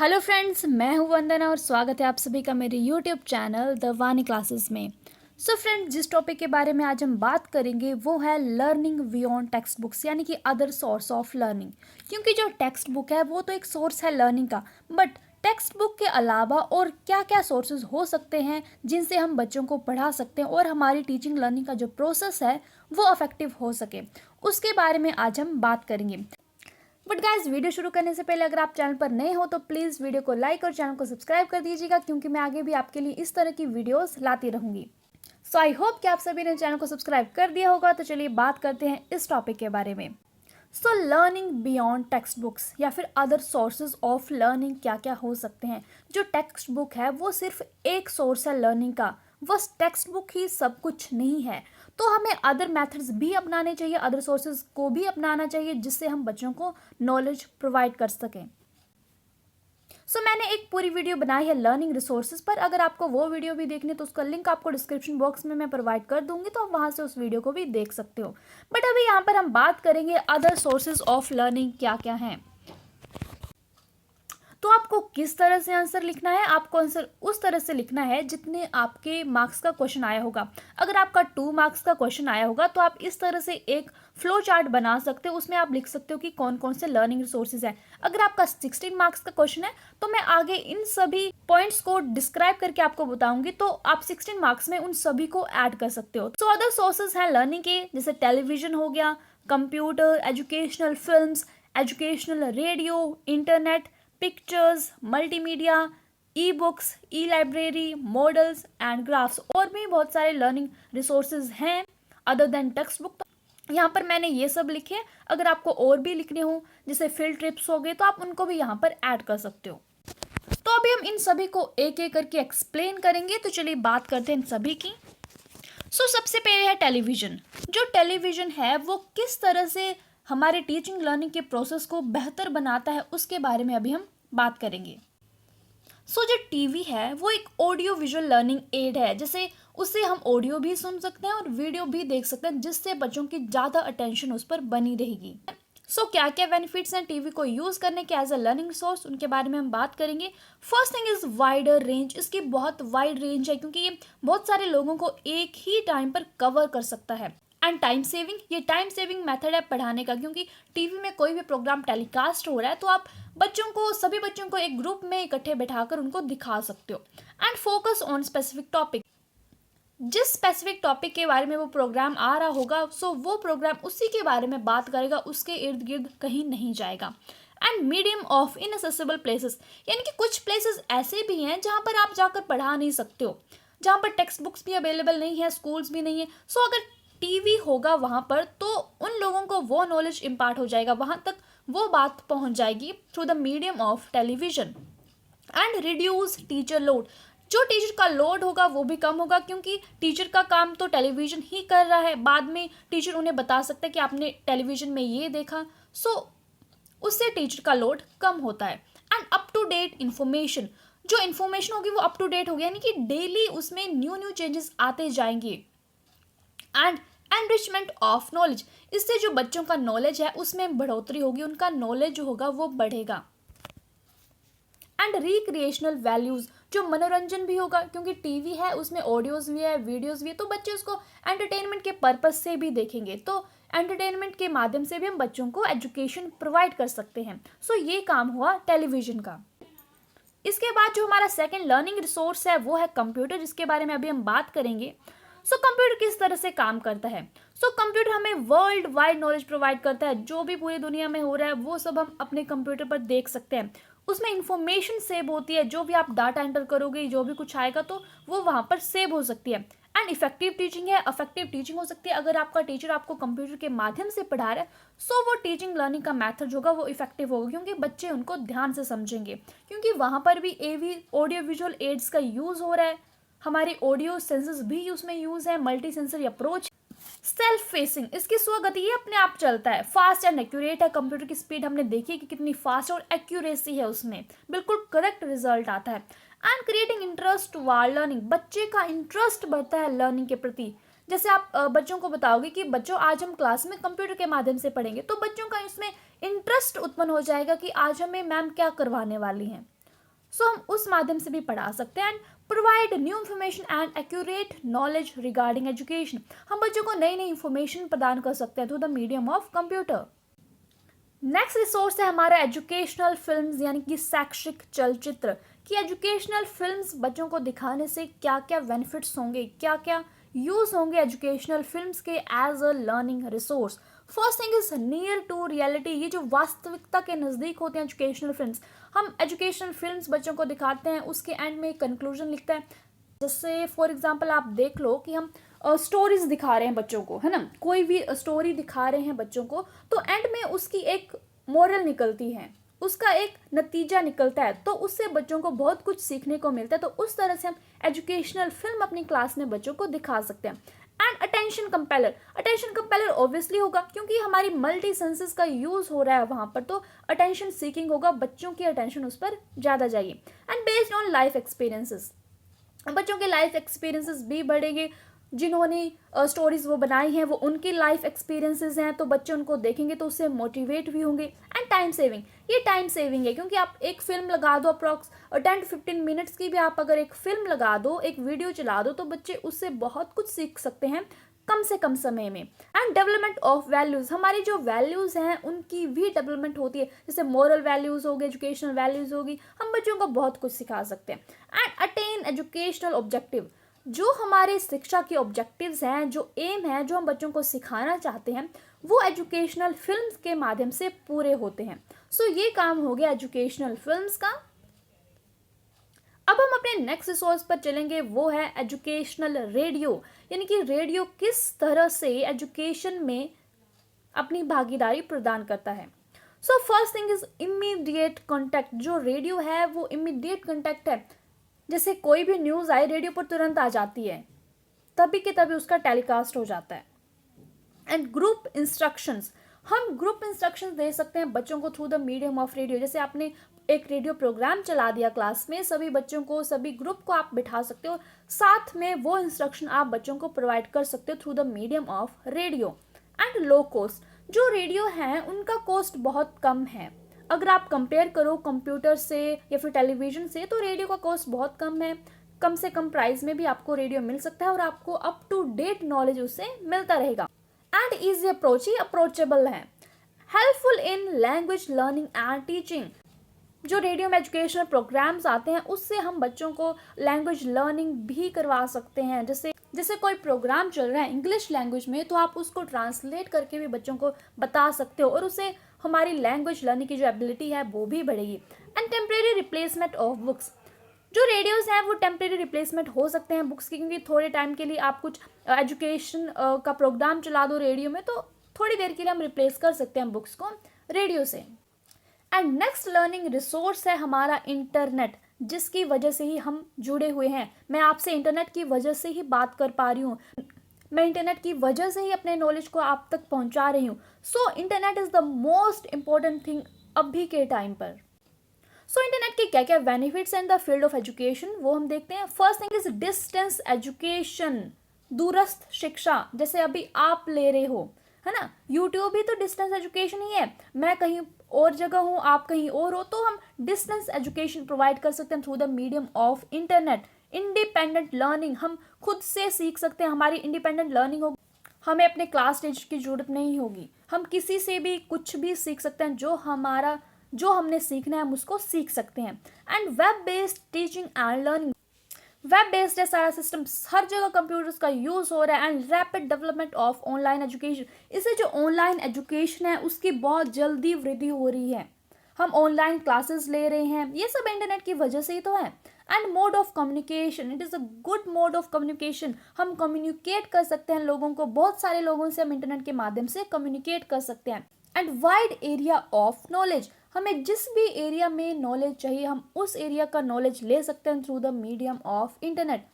Hello friends, मैं हूं वंदना और स्वागत है आप सभी का मेरे यूट्यूब चैनल द वानी क्लासेस में। सो फ्रेंड्स, जिस टॉपिक के बारे में आज हम बात करेंगे वो है लर्निंग बियॉन्ड टेक्स्ट बुक्स, यानी कि अदर सोर्स ऑफ लर्निंग। क्योंकि जो टेक्स्ट बुक है वो तो एक सोर्स है लर्निंग का, बट टेक्स्ट बुक के अलावा और क्या क्या सोर्सेज हो सकते हैं जिनसे हम बच्चों को पढ़ा सकते हैं और हमारी टीचिंग लर्निंग का जो प्रोसेस है वो इफेक्टिव हो सके, उसके बारे में आज हम बात करेंगे। बट गाइज, वीडियो शुरू करने से पहले अगर आप चैनल पर नए हो तो प्लीज़ वीडियो को लाइक और चैनल को सब्सक्राइब कर दीजिएगा, क्योंकि मैं आगे भी आपके लिए इस तरह की वीडियोस लाती रहूंगी। सो आई होप कि आप सभी ने चैनल को सब्सक्राइब कर दिया होगा। तो चलिए बात करते हैं इस टॉपिक के बारे में। So learning beyond text books या फिर अदर सोर्सेज ऑफ लर्निंग क्या क्या हो सकते हैं। जो टेक्स्ट बुक है वो सिर्फ एक सोर्स है लर्निंग का, बस टेक्स्ट बुक ही सब कुछ नहीं है। तो हमें अदर मेथड्स भी अपनाने चाहिए, अदर सोर्सेज को भी अपनाना चाहिए, जिससे हम बच्चों को नॉलेज प्रोवाइड कर सकें। मैंने एक पूरी वीडियो बनाई है लर्निंग रिसोर्सेज पर। अगर आपको वो वीडियो भी देखनी है तो उसका लिंक आपको डिस्क्रिप्शन बॉक्स में मैं प्रोवाइड कर दूंगी, तो आप वहां से उस वीडियो को भी देख सकते हो। बट अभी यहाँ पर हम बात करेंगे अदर सोर्सेज ऑफ लर्निंग क्या क्या हैं। तो आपको किस तरह से आंसर लिखना है, आपको आंसर उस तरह से लिखना है जितने आपके मार्क्स का क्वेश्चन आया होगा। अगर आपका 2 मार्क्स का क्वेश्चन आया होगा तो आप इस तरह से एक फ्लो चार्ट बना सकते हो, उसमें आप लिख सकते हो कि कौन कौन से लर्निंग रिसोर्सेज है। अगर आपका 16 मार्क्स का क्वेश्चन है तो मैं आगे इन सभी पॉइंट्स को डिस्क्राइब करके आपको बताऊंगी, तो आप 16 मार्क्स में उन सभी को ऐड कर सकते हो। तो अदर सोर्सेज हैं लर्निंग के, जैसे टेलीविजन हो गया, computer, educational films, educational radio, internet, pictures, multimedia, e books, E library, models and graphs, और भी बहुत सारे लर्निंग रिसोर्सेज हैं अदर देन टेक्स्ट बुक। तो यहाँ पर मैंने ये सब लिखे। अगर आपको और भी लिखने हो, जैसे फील्ड ट्रिप्स हो गए, तो आप उनको भी यहाँ पर ऐड कर सकते हो। तो अभी हम इन सभी को एक एक करके एक्सप्लेन करेंगे। तो चलिए बात करते हैं इन सभी की। सबसे पहले है टेलीविजन। जो टेलीविजन है वो किस तरह से हमारे टीचिंग लर्निंग के प्रोसेस को बेहतर बनाता है, उसके बारे में अभी हम बात करेंगे। जो टीवी है वो एक ऑडियो विजुअल लर्निंग एड है, जैसे उससे हम ऑडियो भी सुन सकते हैं और वीडियो भी देख सकते हैं, जिससे बच्चों की ज़्यादा अटेंशन उस पर बनी रहेगी। क्या क्या बेनिफिट्स हैं टीवी को यूज़ करने के एज अ लर्निंग रिसोर्स, उनके बारे में हम बात करेंगे। First thing is wider range. इसकी बहुत वाइड रेंज है क्योंकि ये बहुत सारे लोगों को एक ही टाइम पर कवर कर सकता है। एंड टाइम सेविंग, ये टाइम सेविंग मेथड है पढ़ाने का, क्योंकि टीवी में कोई भी प्रोग्राम टेलीकास्ट हो रहा है तो आप सभी बच्चों को एक ग्रुप में इकट्ठे बैठाकर उनको दिखा सकते हो। And focus on specific topic, जिस स्पेसिफिक टॉपिक के बारे में वो प्रोग्राम आ रहा होगा वो प्रोग्राम उसी के बारे में बात करेगा, उसके इर्द गिर्द कहीं नहीं जाएगा। एंड मीडियम ऑफ इनएसेसिबल प्लेसेस, यानी कि कुछ प्लेसेस ऐसे भी हैं जहाँ पर आप जाकर पढ़ा नहीं सकते हो, जहाँ पर टेक्स्ट बुक्स भी अवेलेबल नहीं है, स्कूल्स भी नहीं है। अगर टीवी होगा वहाँ पर तो उन लोगों को वो नॉलेज इम्पार्ट हो जाएगा, वहाँ तक वो बात पहुँच जाएगी through the medium of television. And reduce teacher load, जो टीचर का लोड होगा वो भी कम होगा, क्योंकि टीचर का काम तो टेलीविजन ही कर रहा है। बाद में टीचर उन्हें बता सकता है कि आपने टेलीविजन में ये देखा, उससे टीचर का लोड कम होता है। And up to date information, जो इन्फॉर्मेशन होगी वो अप टू डेट होगी, यानी कि डेली उसमें न्यू चेंजेस आते जाएंगे। एंड एनरिचमेंट ऑफ नॉलेज, इससे जो बच्चों का नॉलेज है उसमें बढ़ोतरी होगी, उनका नॉलेज जो होगा वो बढ़ेगा। एंड रिक्रिएशनल वैल्यूज, जो मनोरंजन भी होगा, क्योंकि टीवी है उसमें ऑडियोज भी है, वीडियोज भी है, तो बच्चे उसको एंटरटेनमेंट के पर्पज से भी देखेंगे। तो एंटरटेनमेंट के माध्यम से भी हम बच्चों को एजुकेशन प्रोवाइड कर सकते हैं। ये काम हुआ टेलीविजन का। इसके बाद जो हमारा सेकंड लर्निंग रिसोर्स है वो है कंप्यूटर, जिसके बारे में अभी हम बात करेंगे। कंप्यूटर किस तरह से काम करता है। कंप्यूटर हमें वर्ल्ड वाइड नॉलेज प्रोवाइड करता है, जो भी पूरी दुनिया में हो रहा है वो सब हम अपने कंप्यूटर पर देख सकते हैं। उसमें इंफॉर्मेशन सेव होती है, जो भी आप डाटा एंटर करोगे, जो भी कुछ आएगा तो वो वहाँ पर सेव हो सकती है। एंड इफेक्टिव टीचिंग है, इफेक्टिव टीचिंग हो सकती है अगर आपका टीचर आपको कंप्यूटर के माध्यम से पढ़ा रहा है, वो टीचिंग लर्निंग का मेथड होगा वो इफेक्टिव होगा, क्योंकि बच्चे उनको ध्यान से समझेंगे, क्योंकि वहाँ पर भी ऑडियो विजुअल एड्स का यूज़ हो रहा है, हमारे ऑडियो सेंसर्स भी उसमें यूज़ है, multi sensory approach. Self facing, इसकी स्वगति ये अपने आप चलता है, फास्ट एंड एक्यूरेट है। कंप्यूटर की स्पीड हमने देखी कि कितनी फास्ट और एक्यूरेसी है, उसमें बिल्कुल करेक्ट रिजल्ट आता है। एंड क्रिएटिंग इंटरेस्ट वाल लर्निंग, बच्चे का इंटरेस्ट बढ़ता है लर्निंग के प्रति। जैसे आप बच्चों को बताओगे कि बच्चों आज हम क्लास में कंप्यूटर के माध्यम से पढ़ेंगे, तो बच्चों का इसमें इंटरेस्ट उत्पन्न हो जाएगा कि आज हमें मैम क्या करवाने वाली हैं। सो हम उस माध्यम से भी पढ़ा सकते हैं। And provide new information and accurate knowledge regarding education, हम बच्चों को नई नई इन्फॉर्मेशन प्रदान कर सकते हैं through the medium of computer. Next resource है हमारा एजुकेशनल फिल्म्स यानी कि शैक्षिक चलचित्र, कि एजुकेशनल फिल्म्स बच्चों को दिखाने से क्या क्या बेनिफिट्स होंगे, क्या क्या यूज होंगे एजुकेशनल फिल्म्स के as a learning resource. First thing is near to reality, ये जो वास्तविकता के नज़दीक होते हैं एजुकेशनल फिल्म्स। हम एजुकेशनल फिल्म्स बच्चों को दिखाते हैं, उसके एंड में कंक्लूजन लिखता है। जैसे फॉर एग्जांपल आप देख लो कि हम स्टोरीज दिखा रहे हैं बच्चों को, है ना, कोई भी स्टोरी दिखा रहे हैं बच्चों को, तो एंड में उसकी एक मोरल निकलती है, उसका एक नतीजा निकलता है, तो उससे बच्चों को बहुत कुछ सीखने को मिलता है। तो उस तरह से हम एजुकेशनल फिल्म अपनी क्लास में बच्चों को दिखा सकते हैं। एंड अटेंशन कंपेलर ऑब्वियसली होगा, क्योंकि हमारी मल्टी सेंसेस का यूज हो रहा है वहां पर, तो अटेंशन सीकिंग होगा, बच्चों की अटेंशन उस पर ज्यादा जाएगी। And based on life experiences, बच्चों के लाइफ एक्सपीरियंसेस भी बढ़ेंगे, जिन्होंने स्टोरीज वो बनाई हैं वो उनकी लाइफ एक्सपीरियंसेस हैं, तो बच्चे उनको देखेंगे तो उससे मोटिवेट भी होंगे। एंड टाइम सेविंग, ये टाइम सेविंग है, क्योंकि आप एक फिल्म लगा दो अप्रॉक्स 10 to 15 मिनट्स की भी आप अगर एक फिल्म लगा दो, एक वीडियो चला दो, तो बच्चे उससे बहुत कुछ सीख सकते हैं कम से कम समय में। एंड डेवलपमेंट ऑफ वैल्यूज, हमारी जो वैल्यूज हैं उनकी भी डेवलपमेंट होती है, जैसे मोरल वैल्यूज होगी, एजुकेशनल वैल्यूज होगी, हम बच्चों को बहुत कुछ सिखा सकते हैं। एंड अटेन एजुकेशनल ऑब्जेक्टिव, जो हमारे शिक्षा के ऑब्जेक्टिव्स हैं, जो एम है, जो हम बच्चों को सिखाना चाहते हैं, वो एजुकेशनल फिल्म्स के माध्यम से पूरे होते हैं। सो ये काम हो गया एजुकेशनल फिल्म्स का। अब हम अपने नेक्स्ट रिसोर्स पर चलेंगे, वो है एजुकेशनल रेडियो, यानी कि रेडियो किस तरह से एजुकेशन में अपनी भागीदारी प्रदान करता है। So first thing is immediate contact, जो रेडियो है वो इमीडिएट कॉन्टैक्ट है, जैसे कोई भी न्यूज़ आए रेडियो पर तुरंत आ जाती है, तभी के तभी उसका टेलीकास्ट हो जाता है। एंड ग्रुप इंस्ट्रक्शंस, हम ग्रुप इंस्ट्रक्शंस दे सकते हैं बच्चों को through the medium of radio. जैसे आपने एक रेडियो प्रोग्राम चला दिया क्लास में, सभी बच्चों को, सभी ग्रुप को आप बिठा सकते हो, साथ में वो इंस्ट्रक्शन आप बच्चों को प्रोवाइड कर सकते हो through the medium of radio. And low cost, जो रेडियो हैं उनका कॉस्ट बहुत कम है, अगर आप कंपेयर करो कंप्यूटर से या फिर टेलीविजन से, तो रेडियो का कॉस्ट बहुत कम है, कम से कम प्राइस में भी आपको रेडियो मिल सकता है और आपको अप टू डेट नॉलेज उससे मिलता रहेगा। एंड इजी अप्रोच, ही अप्रोचेबल है। Helpful in language learning and teaching, जो रेडियो में एजुकेशनल प्रोग्राम्स आते हैं उससे हम बच्चों को लैंग्वेज लर्निंग भी करवा सकते हैं। जैसे कोई प्रोग्राम चल रहा है इंग्लिश लैंग्वेज में, तो आप उसको ट्रांसलेट करके भी बच्चों को बता सकते हो, और उससे हमारी लैंग्वेज लर्निंग की जो एबिलिटी है वो भी बढ़ेगी। And temporary replacement of books, जो रेडियोस हैं वो टेम्परेरी रिप्लेसमेंट हो सकते हैं बुक्स की, क्योंकि थोड़े टाइम के लिए आप कुछ एजुकेशन का प्रोग्राम चला दो रेडियो में, तो थोड़ी देर के लिए हम रिप्लेस कर सकते हैं बुक्स को रेडियो से। एंड नेक्स्ट लर्निंग रिसोर्स है हमारा इंटरनेट, जिसकी वजह से ही हम जुड़े हुए हैं। मैं आपसे इंटरनेट की वजह से ही बात कर पा रही हूँ, मैं इंटरनेट की वजह से ही अपने नॉलेज को आप तक पहुंचा रही हूँ। So internet is the most important thing अभी के टाइम पर। सो इंटरनेट के क्या क्या बेनिफिट्स हैं in the field of education, वो हम देखते हैं। First thing is distance education, दूरस्थ शिक्षा, जैसे अभी आप ले रहे हो, है ना, यूट्यूब भी तो डिस्टेंस एजुकेशन ही है। मैं कहीं और जगह हूँ, आप कहीं और हो, तो हम डिस्टेंस एजुकेशन प्रोवाइड कर सकते हैं through the medium of internet. Independent learning, हम खुद से सीख सकते हैं, हमारी इंडिपेंडेंट लर्निंग होगी, हमें अपने क्लास टीचर की जरूरत नहीं होगी, हम किसी से भी कुछ भी सीख सकते हैं, जो हमने सीखना है हम उसको सीख सकते हैं। And web based teaching and learning, web based है सारा सिस्टम, हर जगह कंप्यूटर्स का यूज हो रहा है। And rapid development of online education, इससे जो ऑनलाइन एजुकेशन है उसकी बहुत जल्दी वृद्धि हो रही है, हम ऑनलाइन क्लासेस ले रहे हैं, ये सब इंटरनेट की वजह से ही तो है। And mode of communication, it is a good mode of communication, हम कम्युनिकेट कर सकते हैं लोगों को, बहुत सारे लोगों से हम इंटरनेट के माध्यम से कम्युनिकेट कर सकते हैं। And wide area of knowledge, हमें जिस भी एरिया में नॉलेज चाहिए हम उस एरिया का नॉलेज ले सकते हैं through the medium of internet.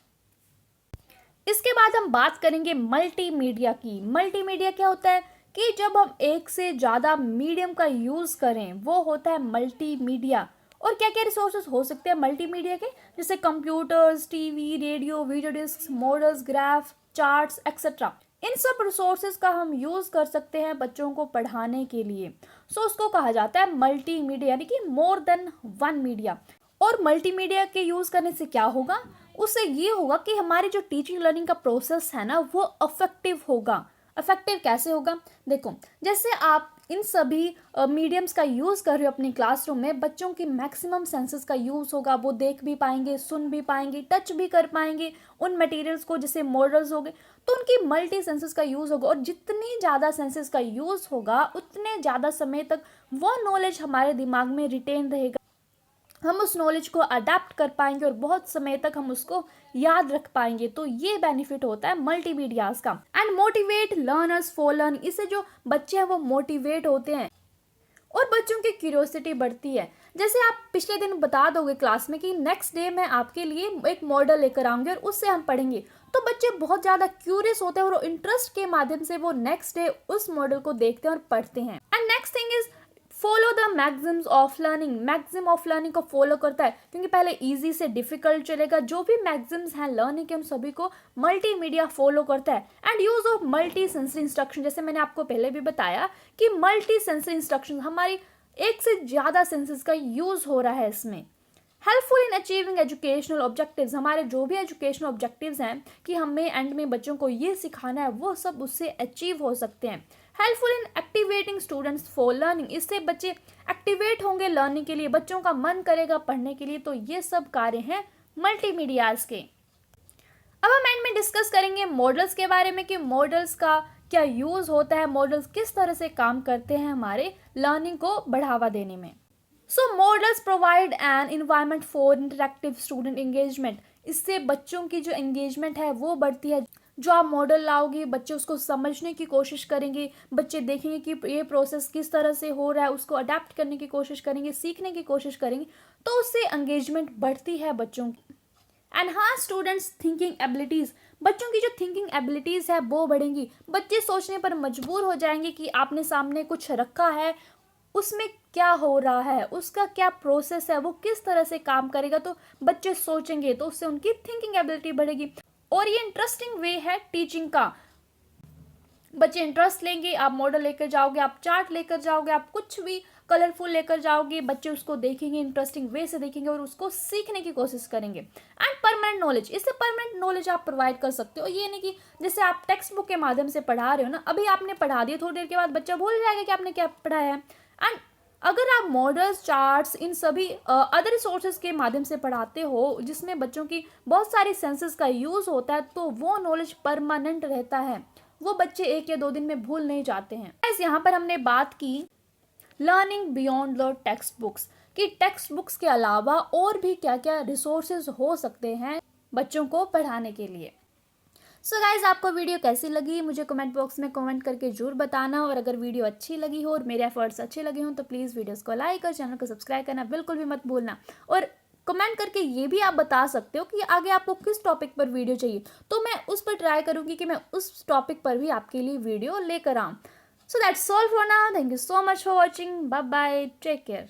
इसके बाद हम बात करेंगे मल्टीमीडिया की। मल्टीमीडिया क्या होता है कि जब हम एक से ज़्यादा मीडियम का यूज़ करें वो होता है मल्टीमीडिया। और क्या क्या रिसोर्सेज हो सकते हैं मल्टीमीडिया के, जैसे computers, TV, radio, video disc, models, graph, charts etcetera. इन सब रिसोर्सेज का हम यूज़ कर सकते हैं बच्चों को पढ़ाने के लिए। सो उसको कहा जाता है मल्टीमीडिया, यानी कि मोर देन वन मीडिया। और मल्टीमीडिया के यूज़ करने से क्या होगा, उससे ये होगा कि हमारी जो टीचिंग लर्निंग का प्रोसेस है ना वो अफेक्टिव होगा। अफेक्टिव कैसे होगा, देखो जैसे आप इन सभी मीडियम्स का यूज़ कर रहे हो अपनी क्लासरूम में, बच्चों की मैक्सिमम सेंसेस का यूज़ होगा, वो देख भी पाएंगे, सुन भी पाएंगे, टच भी कर पाएंगे उन मटेरियल्स को, जैसे मॉडल्स हो गए, तो उनकी मल्टी सेंसेस का यूज़ होगा। और जितनी ज़्यादा सेंसेस का यूज़ होगा उतने ज़्यादा समय तक वो नॉलेज हमारे दिमाग में रिटेन रहेगा, हम उस नॉलेज को अडेप्ट कर पाएंगे और बहुत समय तक हम उसको याद रख पाएंगे। तो ये बेनिफिट होता है मल्टीमीडियाज का। And motivate learners for learn, इससे जो बच्चे हैं वो मोटिवेट होते हैं और बच्चों की क्यूरियोसिटी बढ़ती है। जैसे आप पिछले दिन बता दोगे क्लास में कि नेक्स्ट डे मैं आपके लिए एक मॉडल लेकर आऊंगी और उससे हम पढ़ेंगे, तो बच्चे बहुत ज़्यादा क्यूरियस होते हैं और इंटरेस्ट के माध्यम से वो नेक्स्ट डे उस मॉडल को देखते हैं और पढ़ते हैं। And next thing is follow the maxims of learning, maxim of learning को फॉलो करता है, क्योंकि पहले इजी से डिफिकल्ट चलेगा। जो भी मैक्सिम्स हैं लर्निंग के उन सभी को मल्टीमीडिया फॉलो करता है। And use of multi sensory instruction, जैसे मैंने आपको पहले भी बताया कि मल्टी सेंसरी इंस्ट्रक्शन, हमारी एक से ज़्यादा सेंसेस का यूज हो रहा है इसमें। Helpful in achieving educational objectives, हमारे जो भी एजुकेशनल ऑब्जेक्टिव्स हैं कि हमें एंड में बच्चों को ये सिखाना है, वो सब उससे अचीव हो सकते हैं। Helpful in activating students for learning, इससे बच्चे एक्टिवेट होंगे लर्निंग के लिए, बच्चों का मन करेगा पढ़ने के लिए। तो ये सब कार्य हैं मल्टीमीडियाज के। अब हम एंड में डिस्कस करेंगे मॉडल्स के बारे में कि मॉडल्स का क्या यूज़ होता है, मॉडल्स किस तरह से काम करते हैं हमारे लर्निंग को बढ़ावा देने में। So models provide an environment for interactive student engagement, इससे बच्चों की जो एंगेजमेंट है वो बढ़ती है। जो आप मॉडल लाओगे बच्चे उसको समझने की कोशिश करेंगे, बच्चे देखेंगे कि ये प्रोसेस किस तरह से हो रहा है, उसको अडेप्ट करने की कोशिश करेंगे, सीखने की कोशिश करेंगे, तो उससे एंगेजमेंट बढ़ती है बच्चों की। एनहांस स्टूडेंट्स थिंकिंग एबिलिटीज़, बच्चों की जो थिंकिंग एबिलिटीज़ है वो बढ़ेंगी, बच्चे सोचने पर मजबूर हो जाएंगे कि आपने सामने कुछ रखा है, उसमें क्या हो रहा है, उसका क्या प्रोसेस है, वो किस तरह से काम करेगा, तो बच्चे सोचेंगे, तो उससे उनकी थिंकिंग एबिलिटी बढ़ेगी। और ये इंटरेस्टिंग वे है टीचिंग का, बच्चे इंटरेस्ट लेंगे, आप मॉडल लेकर जाओगे, आप चार्ट लेकर जाओगे, आप कुछ भी कलरफुल लेकर जाओगे, बच्चे उसको देखेंगे, इंटरेस्टिंग वे से देखेंगे और उसको सीखने की कोशिश करेंगे। एंड परमानेंट नॉलेज, इससे परमानेंट नॉलेज आप प्रोवाइड कर सकते हो। ये नहीं कि जैसे आप टेक्स्ट बुक के माध्यम से पढ़ा रहे हो ना, अभी आपने पढ़ा दिया, थोड़ी देर के बाद बच्चा भूल जाएगा कि आपने क्या पढ़ाया है। एंड अगर आप मॉडल्स, चार्ट्स, इन सभी अदर रिसोर्सेज के माध्यम से पढ़ाते हो जिसमें बच्चों की बहुत सारी सेंसेस का यूज़ होता है, तो वो नॉलेज परमानेंट रहता है, वो बच्चे 1 या 2 दिन में भूल नहीं जाते हैं। यहाँ पर हमने बात की learning beyond the text books, कि टेक्स्ट बुक्स के अलावा और भी क्या क्या रिसोर्सेज हो सकते हैं बच्चों को पढ़ाने के लिए। सो गाइज, आपको वीडियो कैसी लगी मुझे कमेंट बॉक्स में कमेंट करके जरूर बताना। और अगर वीडियो अच्छी लगी हो और मेरे एफर्ट्स अच्छे लगे हों तो प्लीज़ वीडियोस को लाइक और चैनल को सब्सक्राइब करना बिल्कुल भी मत भूलना। और कमेंट करके ये भी आप बता सकते हो कि आगे आपको किस टॉपिक पर वीडियो चाहिए, तो मैं उस पर ट्राई करूँगी कि मैं उस टॉपिक पर भी आपके लिए वीडियो लेकर आऊँ। So that's all for now, thank you so much for watching, bye bye, take care.